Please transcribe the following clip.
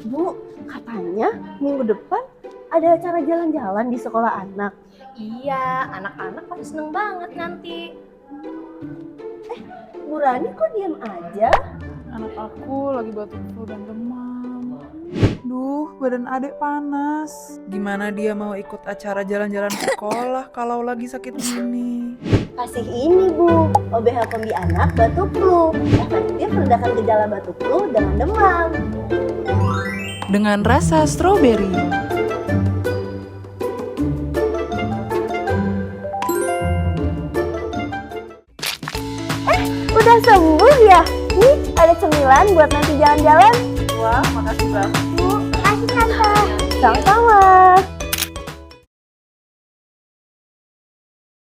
Bu, katanya minggu depan ada acara jalan-jalan di sekolah anak. Iya, anak-anak pasti seneng banget nanti. Bu Rani kok diam aja? Anak aku lagi batuk flu dan demam. Duh, badan adek panas. Gimana dia mau ikut acara jalan-jalan sekolah kalau lagi sakit gini? Kasih ini Bu, OBH Kombi Anak batuk flu. Efektif meredakan gejala batuk flu dengan demam. Dengan rasa stroberi. Udah sembuh ya? Nih, ada cemilan buat nanti jalan-jalan. Wah, makasih banget. Bu, makasih Tante. Sama-sama.